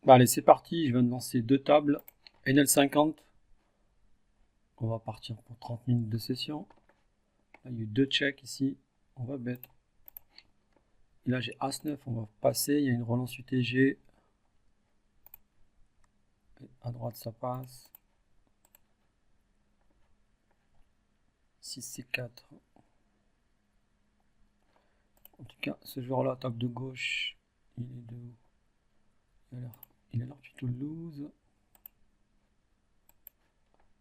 Bah allez, c'est parti, je viens de lancer 2 tables. NL50. On va partir pour 30 minutes de session. Là, il y a eu 2 checks ici. On va bet. Et là, j'ai As-9, on va passer. Il y a une relance UTG. Et à droite, ça passe. 6 C4. En tout cas, ce joueur-là, table de gauche, il est de où? Il a l'air plutôt loose.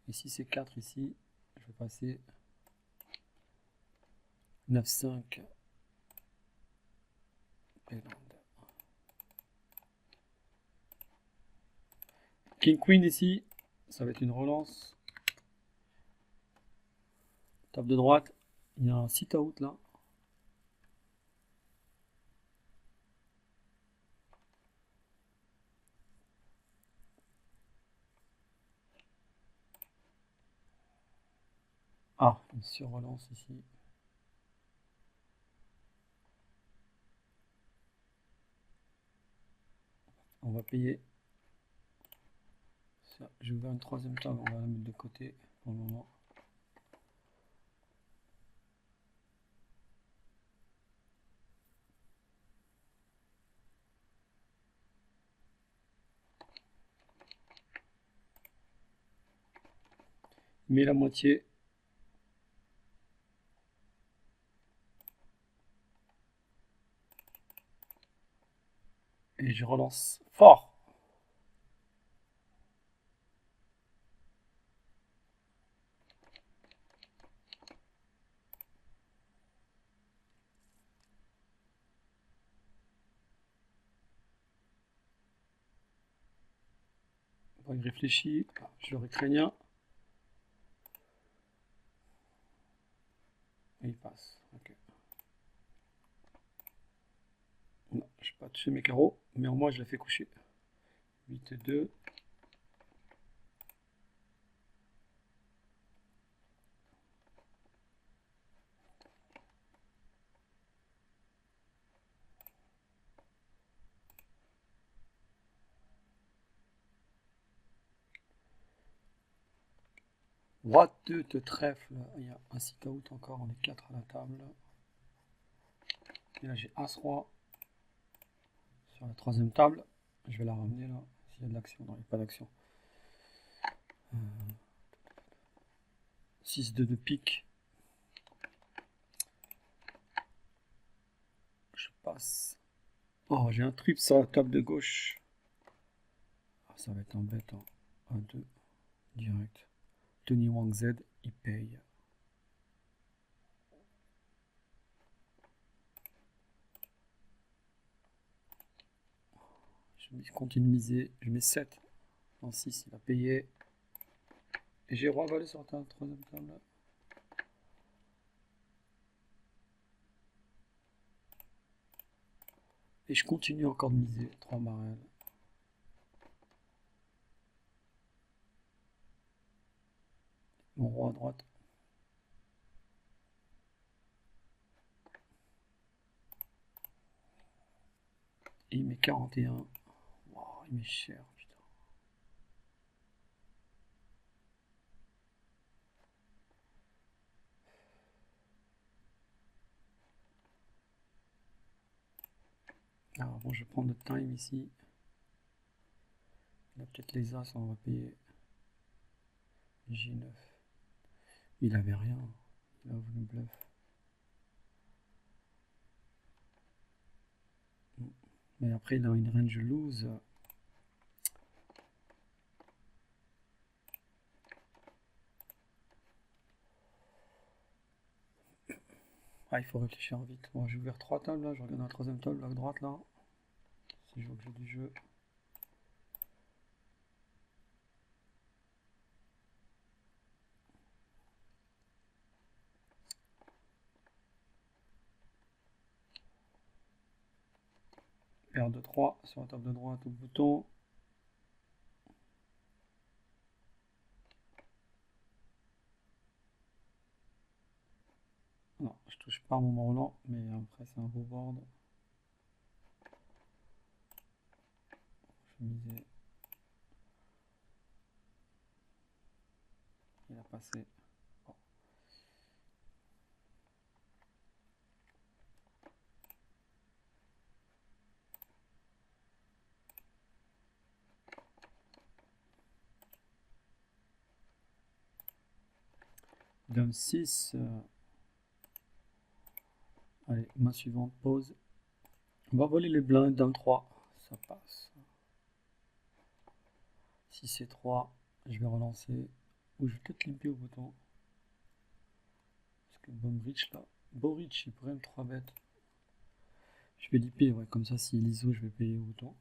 Ici, c'est 4 ici. Je vais passer 9-5. King Queen ici. Ça va être une relance. Table de droite. Il y a un sit out là. Ah, une sur-relance ici. On va payer. J'ai ouvert une troisième table, on va la mettre de côté pour le moment. Mets la moitié. Et je relance fort. Bon, il réfléchit. Je le craignien. Et il passe. Ok. Non, je n'ai pas touché mes carreaux, mais au moins je l'ai fait coucher. 8-2. Roi 2 de trèfle. Il y a un sit out encore, on est 4 à la table. Et là j'ai As-Roi sur la troisième table. Je vais la ramener là, s'il y a de l'action. Non, il n'y a pas d'action. 6-2 de pique. Je passe. Oh, j'ai un trip sur la table de gauche. Ah, ça va être embêtant. 1-2, direct. Tony Wang Z, il paye. Je continue de miser. Je mets 7. En 6, il a payé. Et j'ai roi valet sur la troisième table. Et je continue encore de miser. 3 barrels. Mon roi à droite. Et il met 41. Wow, il met cher, putain. Alors bon, je vais prendre le time ici. Il a peut-être les as, on va payer. J9. Il avait rien. Il a voulu bluff. Mais après, il a une range loose. Ah, il faut réfléchir vite. Bon, j'ai ouvert 3 tables là. Je regarde la troisième table à droite là. Si je vois que j'ai du jeu. Paire de 3 sur la table de droite au bouton. Non, je touche pas à mon Morland, mais après c'est un beau board. vais miser. Il a passé. Bon. Dame 6. Allez, main suivante, pause. On va voler les blindes, dame 3. Ça passe. Si c'est 3, je vais relancer. Ou je vais peut-être limper au bouton. Parce que Bomrich là. Borich, il pourrait me 3 bêtes. Je vais limper, ouais, comme ça, s'il ISO, je vais payer au bouton.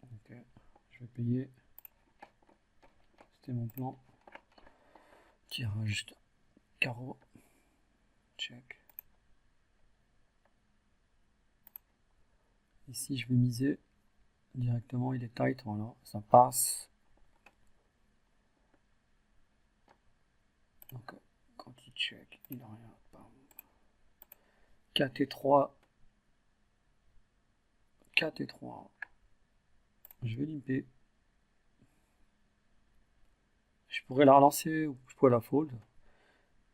Ok, je vais payer. C'était mon plan. Tirage carreau. Check. Ici, je vais miser. Directement, il est tight. Voilà, ça passe. Donc, quand il check, il n'a rien. Bam. 4 et 3. 4 et 3. Je vais limper. Je pourrais la relancer ou je pourrais la fold.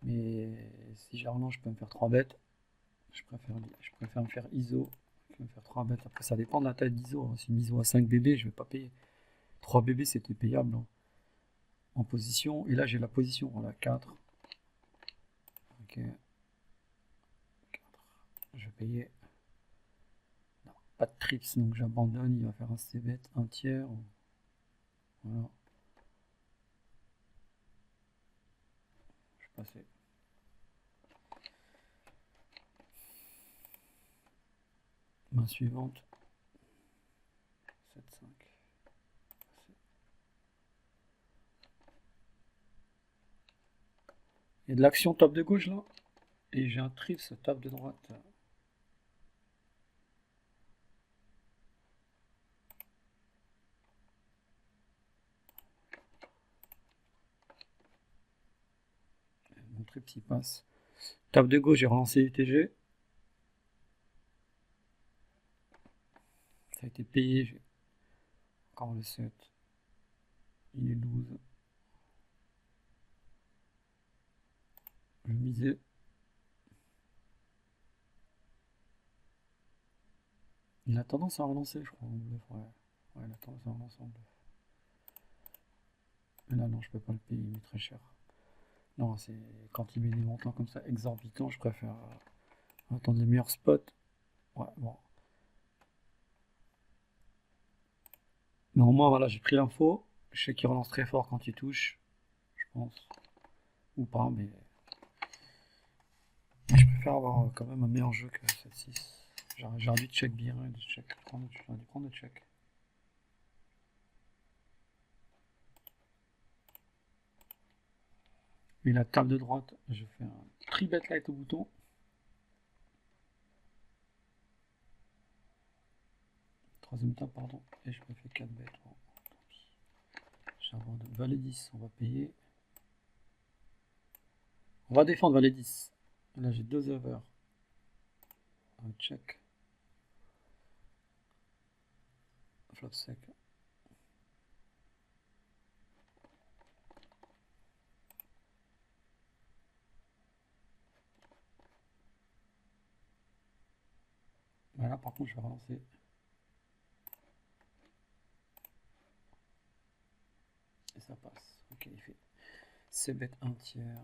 Mais si je la relance, je peux me faire 3 bêtes. Je préfère me faire ISO. Je vais me faire 3 bêtes. Après, ça dépend de la taille d'ISO. Si une ISO à 5 bébés, je vais pas payer. 3 bébés, c'était payable. Hein. En position. Et là, j'ai la position. Voilà, 4. Ok. 4. Je vais payer. Non, pas de trips, donc j'abandonne. Il va faire un C-bet, un tiers. Voilà. Je vais passer. Main suivante. 7, 5. Il y a de l'action top de gauche là. Et j'ai un trips top de droite. Mon trips il passe. Top de gauche, j'ai relancé UTG. Ça a été payé. J'ai encore le 7. Il est 12. Je misais. Il a tendance à relancer, je crois, en bluff. Ouais, ouais, il a tendance à relancer en bluff. Mais là, non, je peux pas le payer, il est très cher. Non, c'est quand il met des montants comme ça exorbitants, je préfère attendre les meilleurs spots. Ouais, bon. Mais au moins, voilà, j'ai pris l'info. Je sais qu'il relance très fort quand il touche, je pense. Ou pas, mais je préfère avoir quand même un meilleur jeu que 7-6. J'ai envie de check bien et de check. J'ai envie de prendre le check. Et la table de droite, je fais un tri-bet light au bouton. Troisième table, pardon. Et je me fais 4 bêtes. Bon, j'abandonne. Valet 10, on va payer. On va défendre Valet 10. Là, j'ai 2 over. Un check. Flop sec. Voilà, par contre, je vais relancer. Et ça passe. Ok, il fait c'est bête un tiers.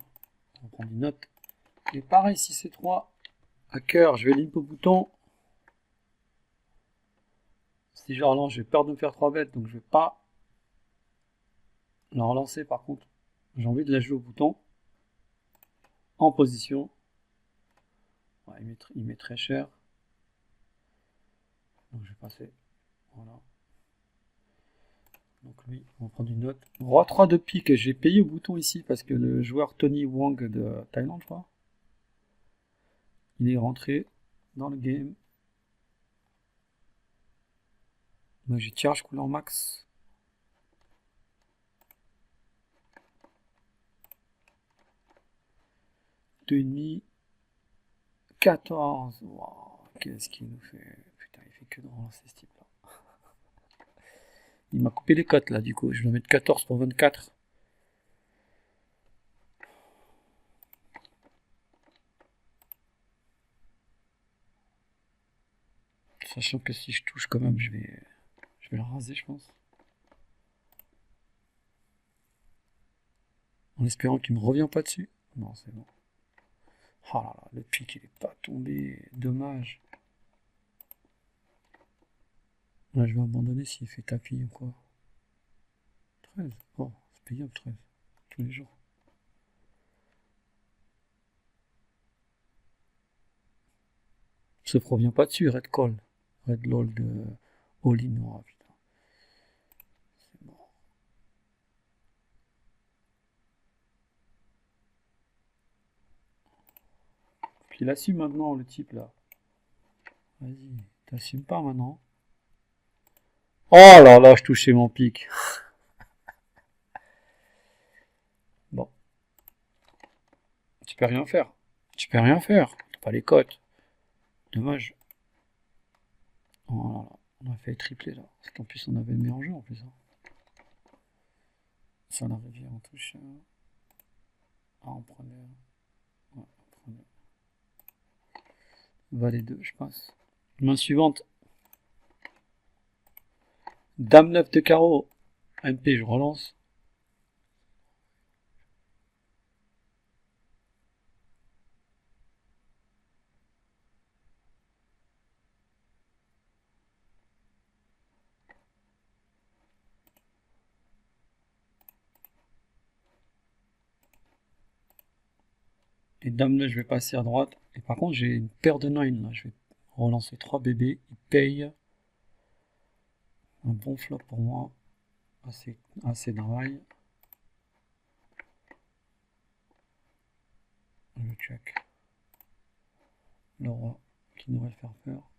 On va prendre une note. Et pareil, si c'est 3 à cœur, je vais limp au bouton. Si je relance, j'ai peur de me faire 3 bêtes, donc je vais pas la relancer. Par contre, j'ai envie de la jouer au bouton. En position. Ouais, il met très cher. Donc je vais passer. Voilà. Donc lui, on va prendre une note. Roi 3 de pique, j'ai payé au bouton ici parce que le joueur Tony Wang de Thaïlande, je crois, il est rentré dans le game. Donc j'ai tirage couleur max. 2,5. 14. Wow, qu'est-ce qu'il nous fait? Putain, il fait que de relancer ce type-là. Il m'a coupé les cotes là, du coup. Je vais mettre 14 pour 24. Sachant que si je touche quand même, je vais le raser, je pense. En espérant qu'il me revient pas dessus. Non, c'est bon. Oh là là, le pic, il est pas tombé. Dommage. Là, je vais abandonner s'il fait tapis ou quoi. 13. Oh, c'est payable, 13. Tous les jours. Se provient pas dessus, Red Call. Red Lol de All-in. Oh, putain. C'est bon. Il assume maintenant, le type là. Vas-y, t'assumes pas maintenant. Oh là là, je touchais mon pic. Bon. Tu peux rien faire. Tu peux rien faire. T'as pas les cotes. Dommage. Oh là là. On a fait tripler là. Parce qu'en plus on avait le meilleur jeu en plus. Hein. Ça la rivière en touche. Ah, on prenait. Ouais, on prenait. Valet 2, je passe. Main suivante. Dame 9 de carreau. MP, je relance. Et Dame 9, je vais passer à droite. Et par contre, j'ai une paire de 9 là. Je vais relancer 3 bébés. Ils payent. Un bon flop pour moi. Assez drive. Le check. Le roi qui devrait faire peur.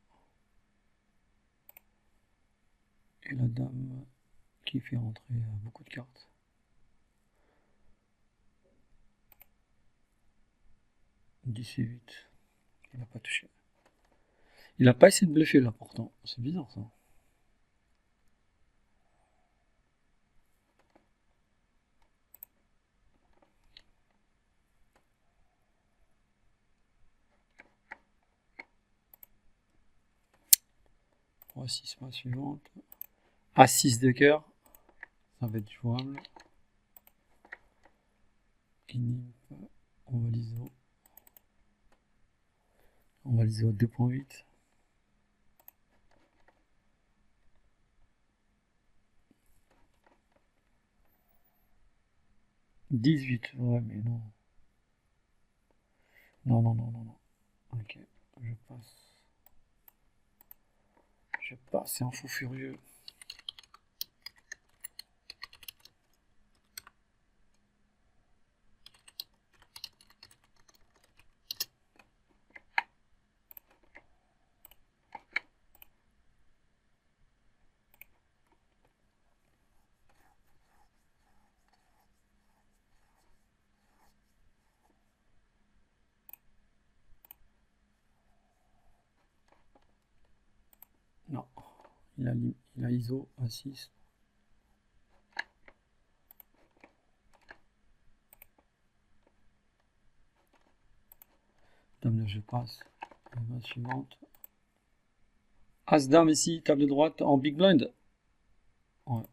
Et la dame qui fait rentrer beaucoup de cartes. « 10 et 8. Il n'a pas touché. Il n'a pas essayé de bluffer là pourtant. C'est bizarre ça. Roi 6 main suivante. A6 de cœur. Ça va être jouable. Inip. On va l'ISO. On va l'ISO 2.8. « 18. Ouais, mais non. Non, non, non, non, non. Ok, je passe. Je passe, c'est un fou furieux. Non, il a ISO à 6. Dame 9, je passe. La main suivante. As dame ici, table de droite en big blind. Ouais.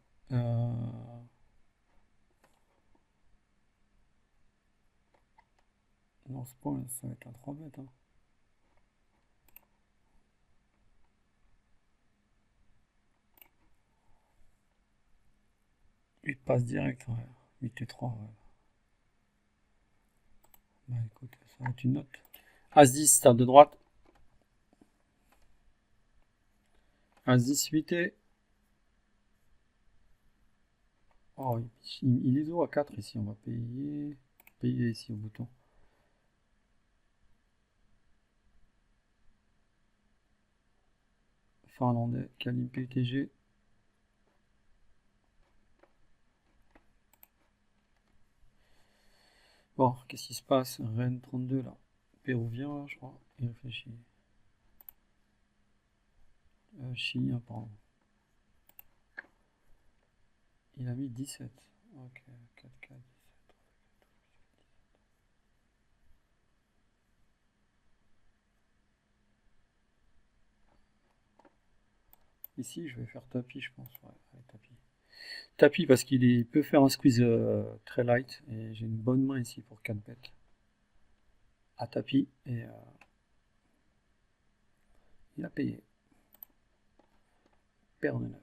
Non, c'est pas, ça va être un 3 bêtes. Hein. Il passe direct, ouais. 8 et 3, ouais. Bah écoute, ça va être une note. As 10, table de droite. As 10, 8 et. Oh, il ISO à 4 ici, on va payer. Payer ici au bouton. Finlandais, Kalim PTG. D'accord, qu'est-ce qui se passe? Rennes 32 là. Péruvien là, je crois. Il réfléchit. Chilien, pardon. Il a mis 17. Ok, 4K, 17. Ici, je vais faire tapis, je pense. Ouais, allez, tapis. Tapis parce qu'il peut faire un squeeze très light. Et j'ai une bonne main ici pour 4 bêtes. À tapis. Et il a payé. Paire de 9.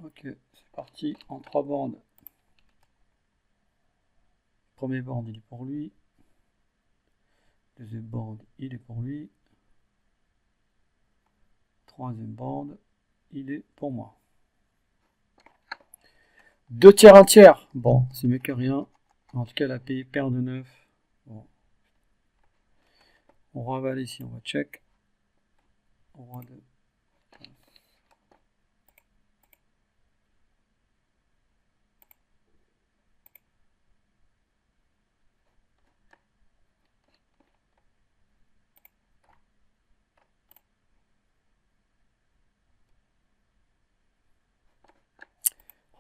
Ok, c'est parti. En 3 bandes. Premier board, il est pour lui. Deuxième board, il est pour lui. Troisième board, il est pour moi. 2 tiers, 1 tiers. Bon, c'est mieux que rien. En tout cas, elle a payé paire de 9. Bon. On ravale ici, on va check. Roi de...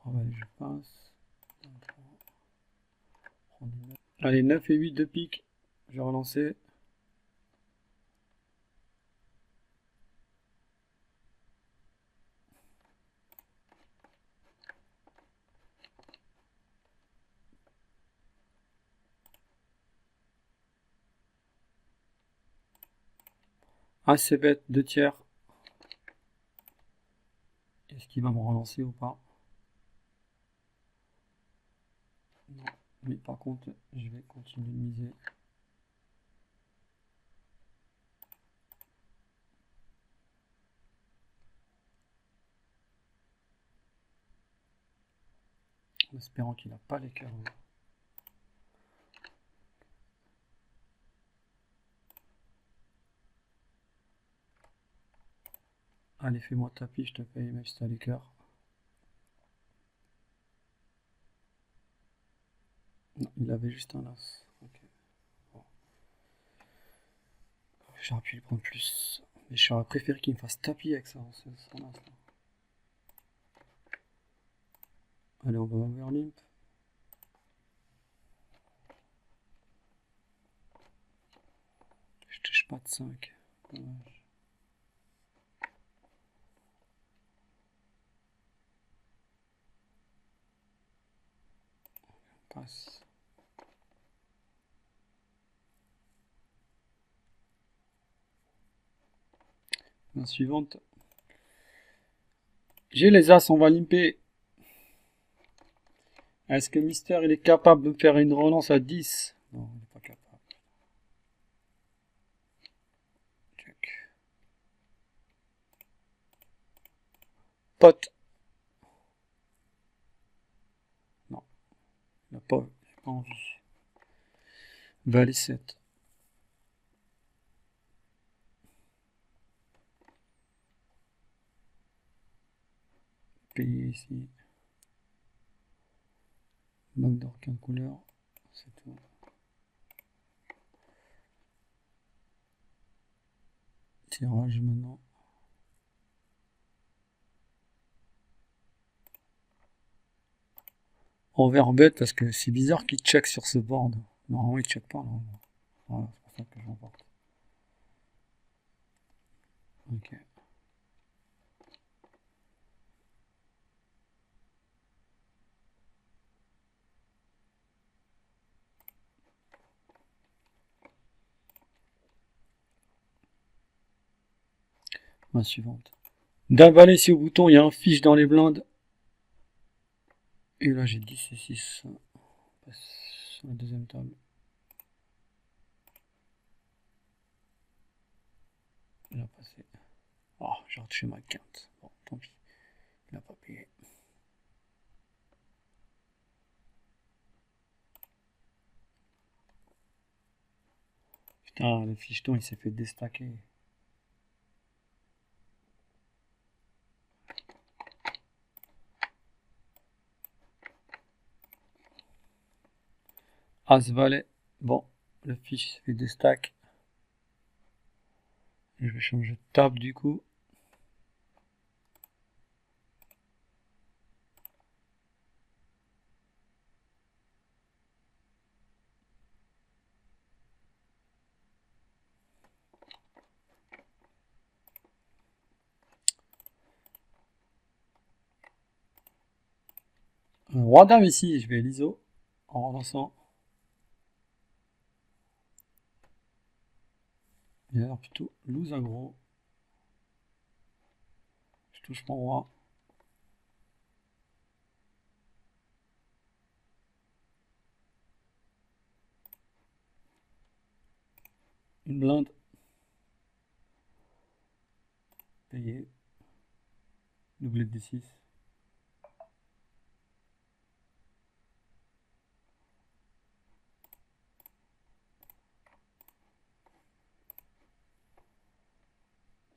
Ravaler, je passe. Allez, 9 et 8 de pique. Je vais relancer. Assez bête, 2 tiers. Est-ce qu'il va me relancer ou pas? Non. Mais par contre, je vais continuer de miser. En espérant qu'il n'a pas les cœurs. Allez, fais-moi tapis, je te paye, même si t'as les cœurs. Non, il avait juste un as. Okay. Bon. J'aurais pu lui prendre plus. Mais j'aurais préféré qu'il me fasse tapis avec ça. Son as. Allez, on va over limp. Je touche pas de 5. Dommage. On passe. La suivante. J'ai les as, on va limper. Est-ce que Mister il est capable de me faire une relance à 10? Non, il n'est pas capable. Check. Pote. Non, il n'a pas envie. Valet 7. Payer ici. Manque d'aucune couleur. C'est tout. Tirage maintenant. Overbet parce que c'est bizarre qu'il check sur ce board. Normalement il check pas. Là. Voilà, c'est pour ça que j'emporte. Ok. Ma suivante. D'un valet ici au bouton, il y a un fiche dans les blindes. Et là j'ai 10 et 6. On passe sur la deuxième table. Il a passé. Oh, j'ai retouché ma quinte. Bon, tant pis. Il n'a pas payé. Putain, le ficheton il s'est fait déstacker. As valet. Bon, le fiche fait des stacks. Et je vais changer de table du coup. Roi dame ici, je vais l'ISO en relançant. Il a l'air plutôt loose aggro. Je touche mon roi. Une blinde. Payé. Doublé de D6.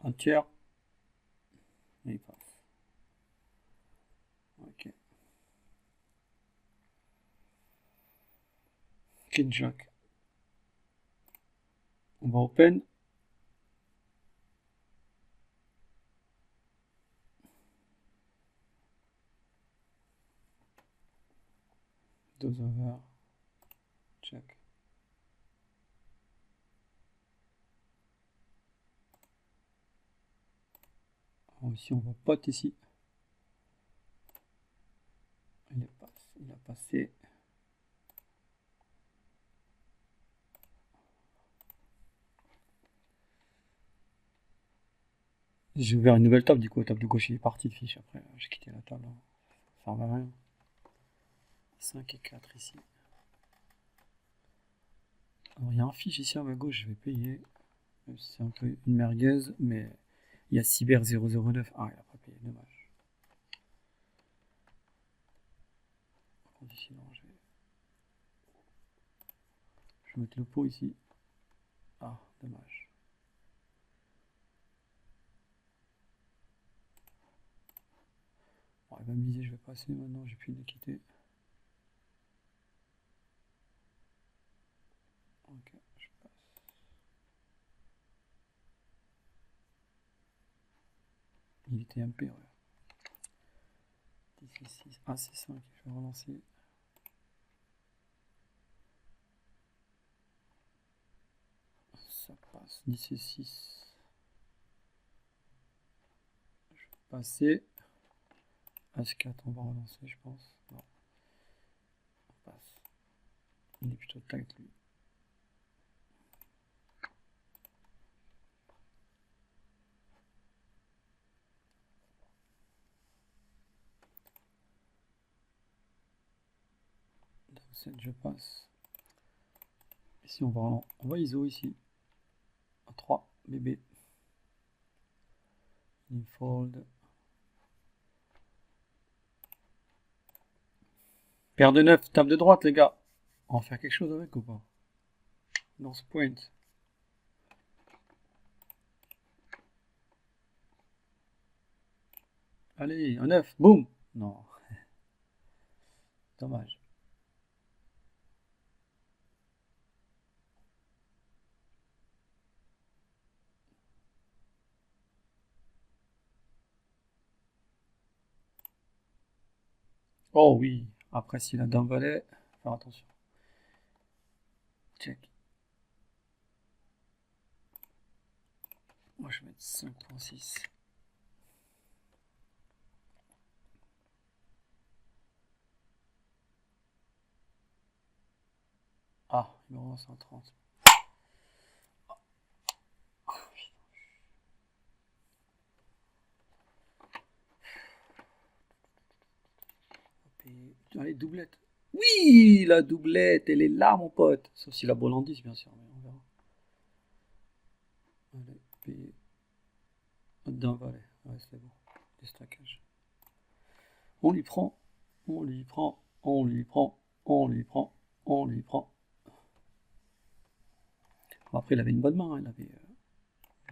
Un tiers. Et il passe. Ok. King Jack. On va open. Deux over. Check. Alors ici on va pot ici. Il a passé. J'ai ouvert une nouvelle table, du coup, la table de gauche il est parti de fiche. Après, j'ai quitté la table. Ça ne servait à rien. 5 et 4 ici. Alors, il y a un fiche ici à ma gauche, je vais payer. C'est un peu une merguez, mais il y a Cyber 009. Ah, il n'a pas payé, dommage. Ici, non, je vais mettre le pot ici. Ah, dommage. Bon, il va me miser, je vais passer maintenant, j'ai plus d'équité. Ok, je passe. Il était MP, ouais. 10 et 6. Ah, c'est 5, je vais relancer. Ça passe. 10 et 6. Je vais passer. As4, on va relancer, je pense. Non. On passe. Il est plutôt tight, lui. Dame 7, je passe. Ici, on va ISO ici. À 3, bébé. Il fold. Paire de 9, table de droite, les gars. On va faire quelque chose avec ou pas? Dans ce point. Allez, un 9, boum. Non. Dommage. Oh oui. Après, s'il a dame valet, faire attention. Check. Moi, je vais mettre 5.6. Ah, il me relance en 30. Allez, doublette. Oui, la doublette, elle est là, mon pote. Sauf si la boule en 10, bien sûr, mais on verra. Allez, payer. D'un valet. Ouais, c'est bon. Des stackages. On lui prend, on lui prend, on lui prend, on lui prend, on lui prend. Bon, après, il avait une bonne main, hein, il avait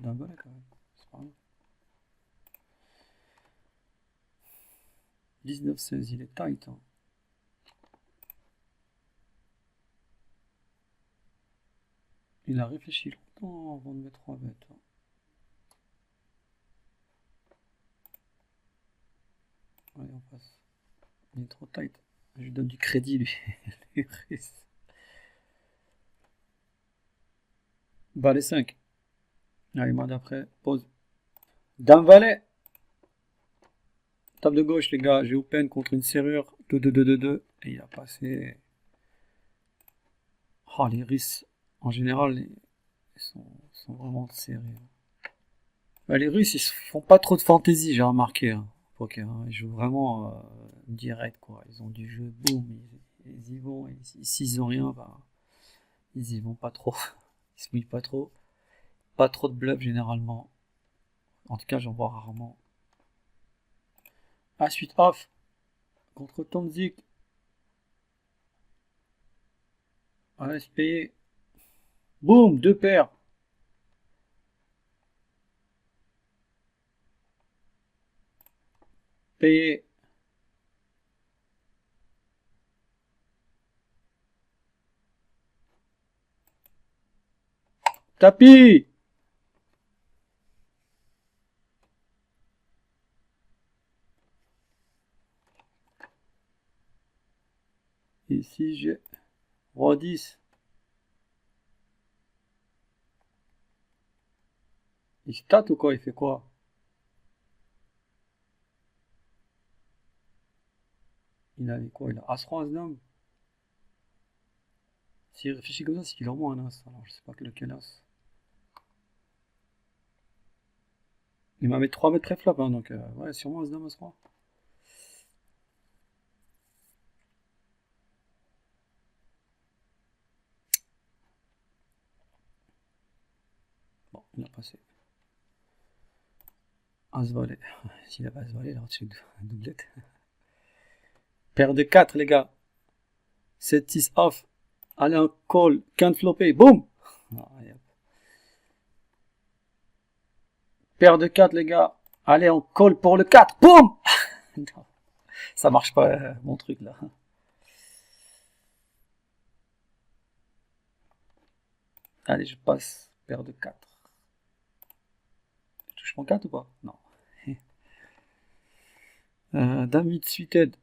d'un valet quand même. C'est pas grave. 19-16, il est tight. Hein. Il a réfléchi longtemps avant de mettre 3 bêtes. Allez, on passe. Il est trop tight. Je lui donne du crédit, lui. Les Russes. Valet 5. Allez, main d'après. Pause. Dame valet. Table de gauche, les gars. J'ai open contre une serrure. 2-2-2-2-2. Et il a passé. Oh, les Russes, en général, ils sont vraiment serrés. Bah, les Russes, ils font pas trop de fantaisie, j'ai remarqué. Hein, poker, hein. Ils jouent vraiment direct, quoi. Ils ont du jeu, boum, ils y vont. Et s'ils ont rien, bah, ils y vont pas trop. Ils se mouillent pas trop. Pas trop de bluff, généralement. En tout cas, j'en vois rarement. Ah, suite off. Contre Tomzik. Allez, se payer. Boum, deux paires. Payé. Tapis. Ici, j'ai roi 10. Il stat ou quoi? Il fait quoi? Il avait quoi? Il a As-Roi, As-Dame. S'il réfléchit comme ça, c'est qu'il a au moins un As. Alors, je sais pas lequel As. Il m'a mis 3 mètres pré-flop, hein, donc ouais, sûrement As-Dame, As-Roi. Bon, il a passé. As-Valet. S'il avait As-Valet, alors tu doublette. Paire de 4, les gars. 7-6 off. Allez, un call. Can't flopper. Boum! Ah, paire de 4, les gars. Allez, on call pour le 4. Boum! Non, ça marche pas, mon truc, là. Allez, je passe. Paire de 4. Je touche mon 4 ou pas? Non. Dame 8 suited.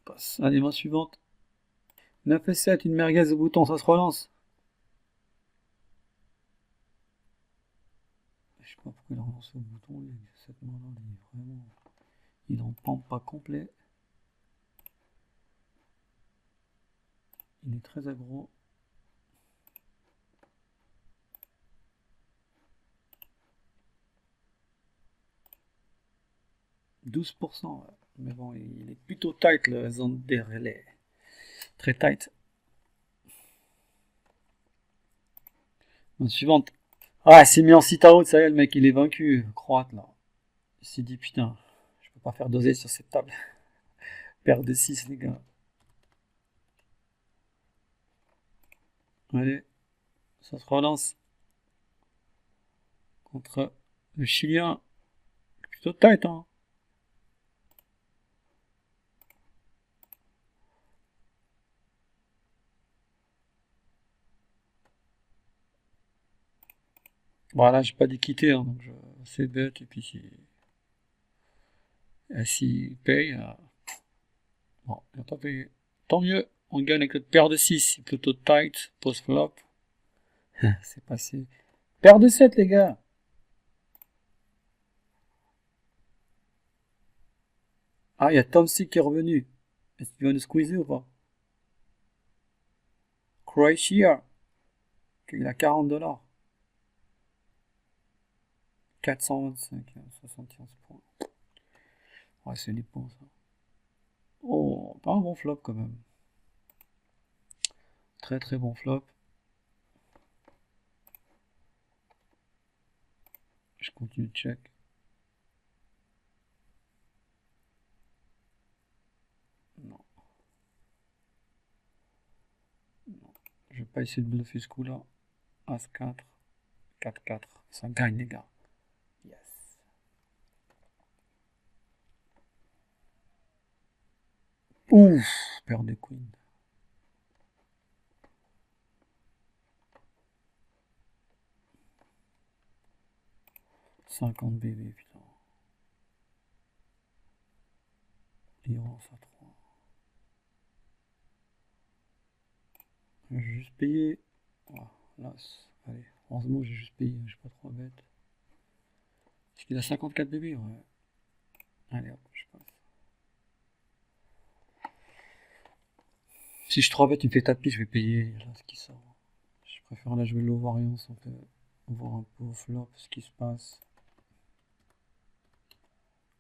Passe. Allez, main suivante. 9 et 7, une merguez au bouton, ça se relance. Je sais pas pourquoi il a relancé au bouton, lui. Cette main-là, il est vraiment. Il en pampe pas complet. Il est très aggro. « 12%, ouais. Mais bon, il est plutôt tight, le Zander. Elle est très tight. Suivante. Ah, il s'est mis en sit out, ça y est, le mec, il est vaincu. Croate, là. Il s'est dit, putain, je peux pas faire doser sur cette table. Paire de 6, les gars. Allez, ça se relance. Contre le Chilien. Plutôt tight, hein. Voilà, j'ai pas d'équité, hein, donc c'est bête, et puis s'il paye, bon, il n'a pas payé. Tant mieux, on gagne avec notre paire de 6, c'est plutôt tight, post-flop. C'est passé. Paire de 7, les gars. Ah, il y a Tom C qui est revenu. Est-ce qu'il va nous squeezer ou pas? Croatia, il a 40 $. 425, 75 points. Ouais, c'est des points, ça. Oh, pas un bon flop quand même. Très très bon flop. Je continue de check. Non. Non. Je vais pas essayer de bluffer ce coup-là. As-4. 4-4. Ça gagne, les gars. Yes. Ouf, paire de queen. 50 bébés, putain. Iran, ça 3. Je vais juste payer. Oh, là, allez, heureusement j'ai juste payé, je suis pas trop bête. Est-ce qu'il a 54 bébés? Ouais. Allez hop, je passe. Si je suis trop bête, il me fait tapis, je vais payer. Là, ce qui sort. Je préfère là jouer low variance, on peut voir un peu au flop ce qui se passe.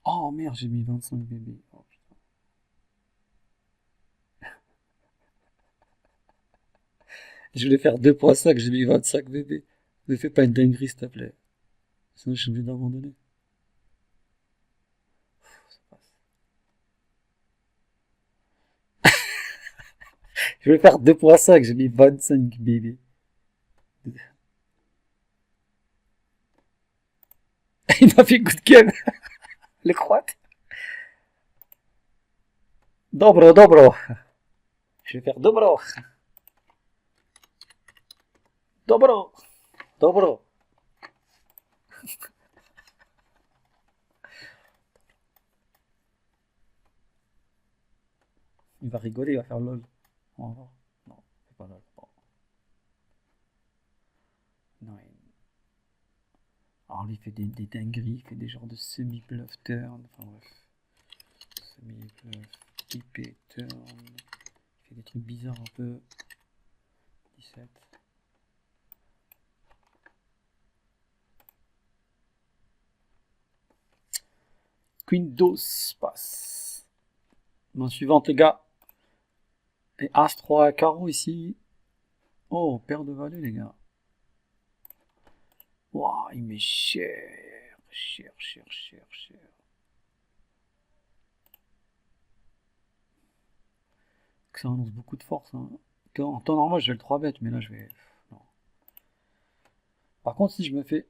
Oh merde, j'ai mis 25 bébés. Oh, putain. Je voulais faire 2.5, j'ai mis 25 bébés. Ne fais pas une dinguerie, s'il te plaît. Sinon, je suis obligé d'abandonner. Ça passe. Je voulais faire 2.5, j'ai mis 25 bébés. Il m'a fait coup de gueule, le croate. Dobro, dobro. Je vais faire dobro. Dobro. Dobro. Il va rigoler, il va faire lol. On va voir. Non, c'est pas lol. Bon. Non, alors lui il fait des dingueries, il fait des genres de semi-bluff turn. Enfin bref. Semi-bluff, IP turn. Il fait des trucs bizarres un peu. 17. Queen dose passe. Main suivante les gars. Et As-3 carreau ici. Oh, paire de valet les gars. Waouh, il met cher. Cher, cher, cher, cher. Ça annonce beaucoup de force. Hein. En temps normal, je vais le 3 bête, mais là, je vais. Non. Par contre, si je me fais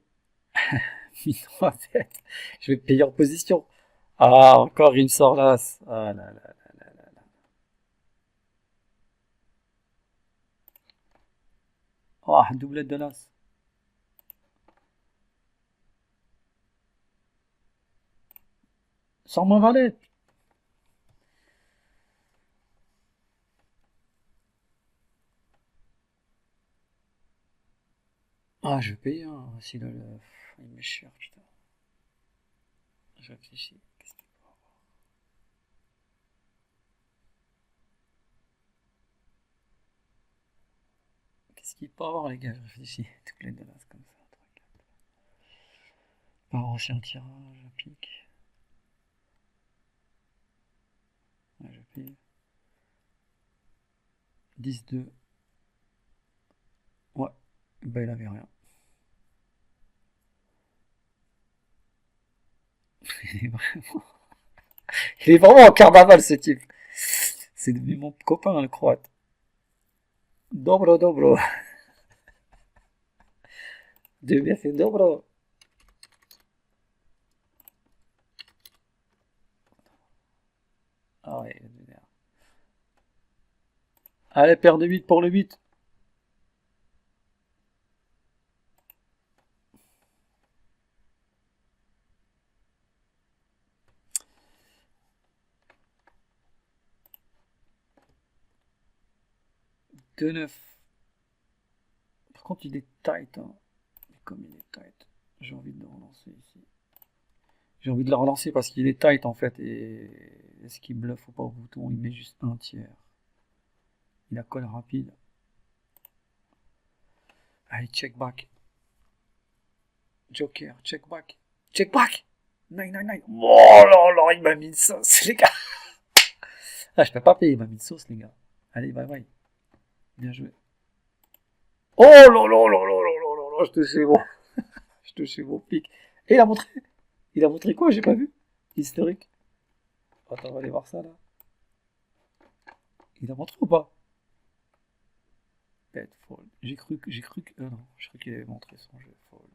3 bêtes, je vais payer en position. Ah, encore une sort l'as. Ah là là là là là. Oh, doublette de l'as. Sans mon valet. Ah, je vais payer. Hein. Si il met cher, putain. Je réfléchis. Qu'est-ce qu'il peut avoir, les gars? Je réfléchis. Doublette de l'as comme ça. Par ancien tirage, je pique. Ouais, je paye. 10-2. Ouais. Bah, il avait rien. Il est vraiment en carnaval, ce type. C'est devenu mon copain, le croate. Dobro, dobro. Dieu merci, dobro. Ah ouais, allez, paire de 8 pour le 8. Deux 9. Par contre, il est tight. Hein. Et comme il est tight, j'ai envie de le relancer ici. J'ai envie de le relancer parce qu'il est tight en fait. Et est-ce qu'il bluffe ou pas au bouton? Il met juste un tiers. Il a colle rapide. Allez, check back. Joker, check back. Check back! 999. Oh là là, il m'a mis une sauce, les gars. Ah, je peux pas payer, il m'a mis une sauce, les gars. Allez, bye bye. Bien joué. Oh là là là là là là là, je te sais bon. Je te sais mon pic. Et il a montré. Il a montré quoi? J'ai pas vu. Historique. Attends, on va aller voir ça là. Il a montré ou pas? Bet fold. J'ai cru que. Non, je crois qu'il avait montré son jeu fold.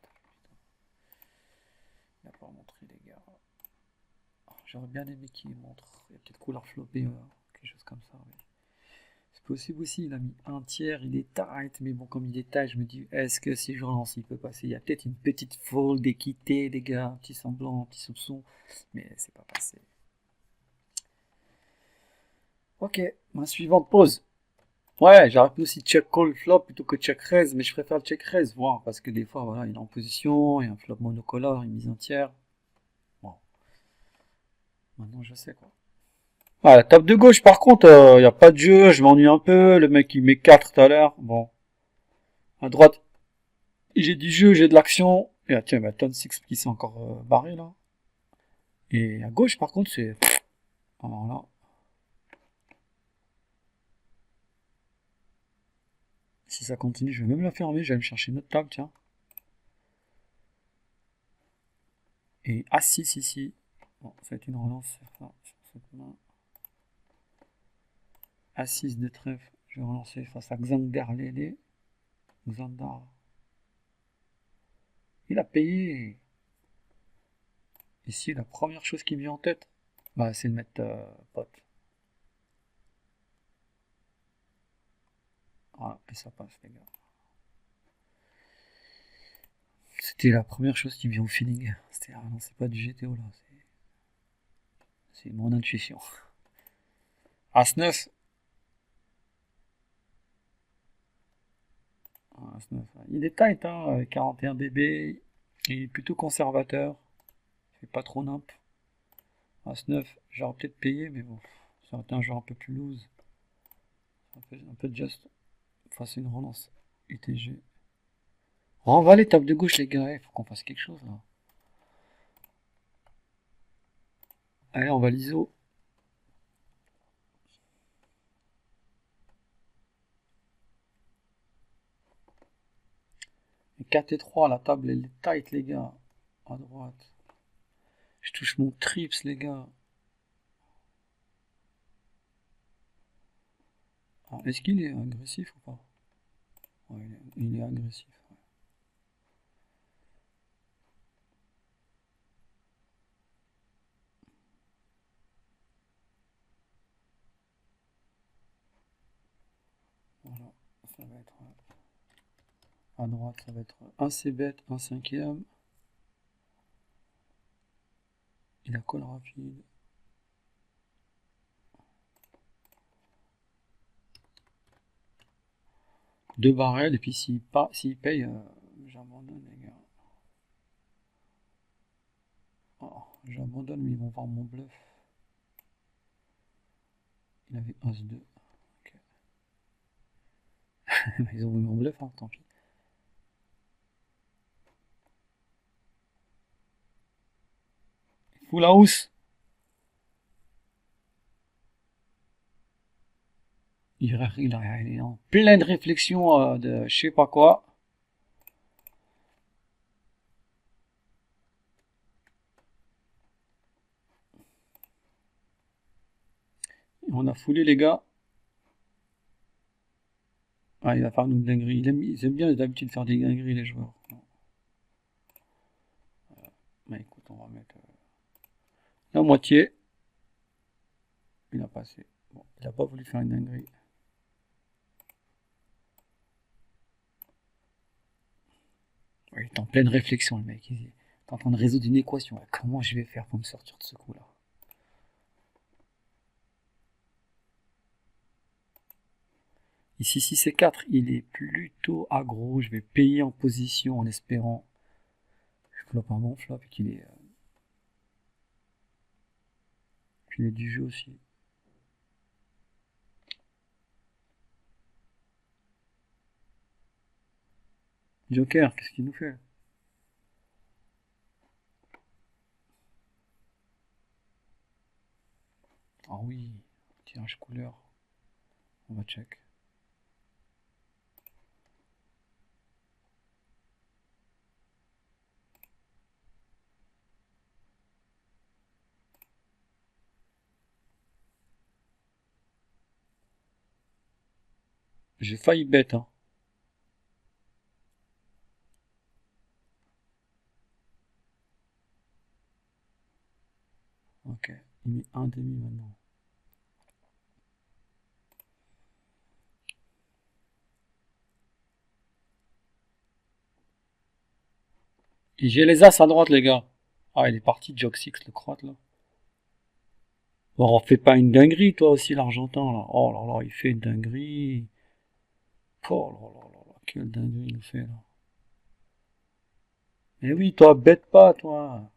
Il n'a pas montré les gars. Oh, j'aurais bien aimé qu'il montre. Il y a peut-être couleur flopée, quelque chose comme ça. Mais... possible aussi. Il a mis un tiers, il est tight. Mais bon, comme il est tight, je me dis, est-ce que si je relance, il peut passer? Il y a peut-être une petite fold d'équité, les gars. Un petit semblant, un petit soupçon. Mais c'est pas passé. Ok, ma suivante pause. Ouais, j'aurais pu aussi check call flop plutôt que check raise, mais je préfère check raise, voir, parce que des fois, voilà, il est en position, il y a un flop monocolore, une mise un tiers. Bon, maintenant je sais quoi. Ah, la table de gauche, par contre, il n'y a pas de jeu, je m'ennuie un peu, le mec il met 4 tout à l'heure, bon. À droite, j'ai du jeu, j'ai de l'action, et ah, tiens, bah, Ton 6 qui s'est encore barré là. Et à gauche, par contre, c'est... Alors là, si ça continue, je vais même la fermer, je vais me chercher une autre table, tiens. Et A6 ici. Bon, ça va être une relance sur ça, sur cette main. A6 de trèfle, je vais relancer face à Xanderlele. Xandar. Il a payé. Ici, la première chose qui me vient en tête, bah, c'est de mettre pote. Voilà, et ça passe, les gars. C'était la première chose qui me vient au feeling. C'était, ah non, c'est pas du GTO là, c'est mon intuition. As-9. As-9. Il est tight, hein, 41 BB. Il est plutôt conservateur. Il fait pas trop nimp. As-9, j'aurais peut-être payé, mais bon, ça aurait été un joueur un peu plus loose. Un peu just. Enfin, c'est une relance. UTG. Renvaler table de gauche, les gars. Il faut qu'on fasse quelque chose là. Allez, on va l'ISO. Et 4 et 3, la table elle est tight, les gars. À droite. Je touche mon trips, les gars. Est-ce qu'il est agressif ou pas? Ouais, il est agressif. Ouais. Voilà, ça va être à droite, ça va être un C-bet, un cinquième. Il a call rapide. Deux barrels, et puis s'il paye, j'abandonne, les gars. Oh, j'abandonne, mais ils vont voir mon bluff. Il avait As-2. Ok. Ils ont vu mon bluff, hein, tant pis. Full house. Il est en pleine réflexion de je sais pas quoi. On a foulé, les gars. Ah, il va faire une dinguerie. Ils aiment bien d'habitude faire des dingueries, les joueurs. Bah écoute, on va mettre la moitié. Il a passé. Bon, il a pas voulu faire une dinguerie. Ouais, il est en pleine réflexion, le mec. Il est en train de résoudre une équation. Ouais, comment je vais faire pour me sortir de ce coup-là? Ici, si c'est 4, il est plutôt aggro. Je vais payer en position en espérant. Je flop un bon flop et qu'il ait du jeu aussi. Joker, qu'est-ce qu'il nous fait? Ah oui, tirage couleur. On va check. J'ai failli bête, hein. Ok, il met un demi maintenant. Et j'ai les as à droite, les gars. Ah, il est parti, Joxix, le croate, là. Bon, fais pas une dinguerie, toi aussi, l'Argentin, là. Oh là là, il fait une dinguerie. Oh là là là là, quelle dinguerie il fait, là. Mais oui, toi, bête pas, toi.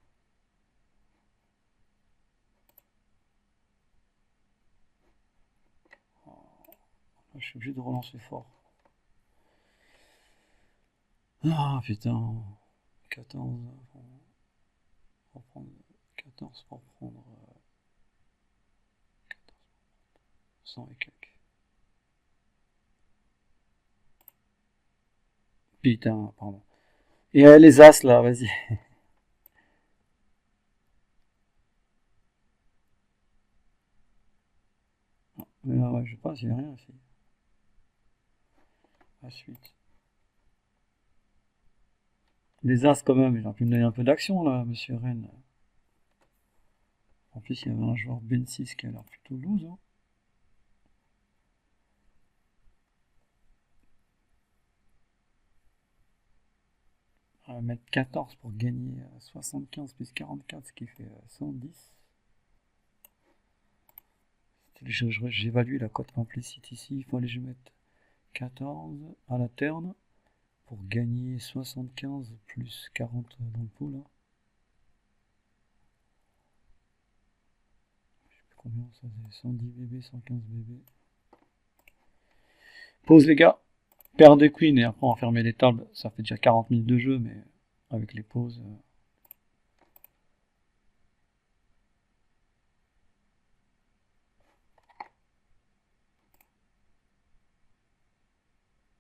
Je suis obligé de relancer fort. Ah, putain. 14. On va prendre 14 pour prendre 100 et quelques. Putain, pardon. Et les as, là, vas-y. Mais là, ouais, je sais pas, j'ai rien ici. La suite. Les as, quand même, il a pu me donner un peu d'action, là, monsieur Rennes. En plus, il y avait un joueur Ben 6 qui a l'air plutôt loose. Hein. On va mettre 14 pour gagner 75 plus 44, ce qui fait 110. J'évalue la cote implicite ici. Il fallait que je mette 14 à la turn pour gagner 75 plus 40 dans le pot là. Je sais plus combien ça faisait. 110 BB, 115 BB. Pause les gars. Paire de queen et après on va fermer les tables. Ça fait déjà 40 minutes de jeu, mais avec les pauses.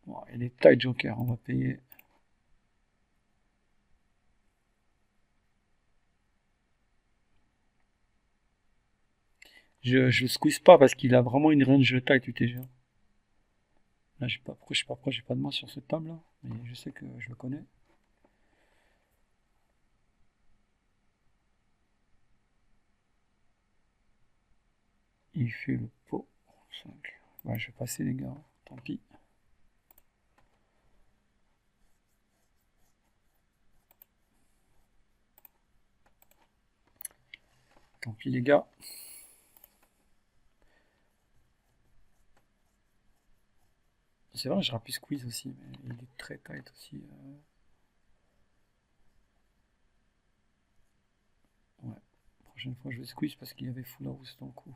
Bon, et les tailles joker, on va payer. Je squeeze pas parce qu'il a vraiment une range de taille UTG. Là, je sais pas pourquoi j'ai pas de main sur cette table là, mais je sais que je le connais. Il fait le pot 5. Ouais, je vais passer les gars, tant pis. Tant pis les gars. C'est vrai, j'aurais pu squeeze aussi, mais il est très tight aussi. Ouais. Prochaine fois, je vais squeeze parce qu'il y avait full house dans le coup.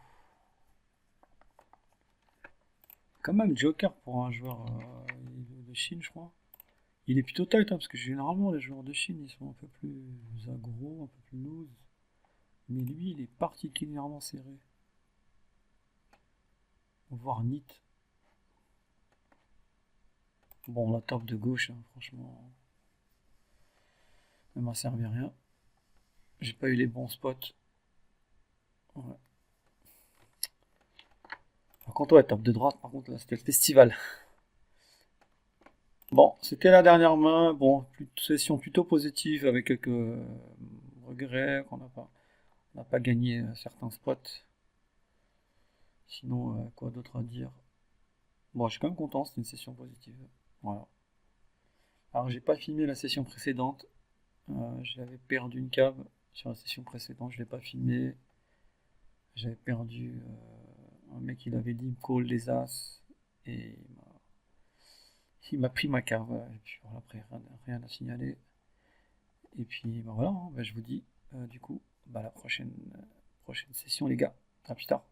Quand même, Joker pour un joueur de Chine, je crois. Il est plutôt tight, hein, parce que généralement, les joueurs de Chine, ils sont un peu plus aggro, un peu plus loose. Mais lui, il est particulièrement serré. Voire neat. Bon, la table de gauche, hein, franchement, elle m'a servi à rien. J'ai pas eu les bons spots. Ouais. Par contre, ouais, table de droite, par contre, là, c'était le festival. Bon, c'était la dernière main. Bon, session plutôt positive avec quelques regrets qu'on n'a pas gagné certains spots. Sinon, quoi d'autre à dire? Bon, je suis quand même content, c'était une session positive. Voilà. Alors, j'ai pas filmé la session précédente. J'avais perdu une cave sur la session précédente, je l'ai pas filmé. J'avais perdu un mec, il avait dit call les as et il m'a pris ma cave. Et puis voilà, après, rien à signaler. Et puis bah voilà, hein, bah, je vous dis du coup, bah, la prochaine session les gars. À plus tard.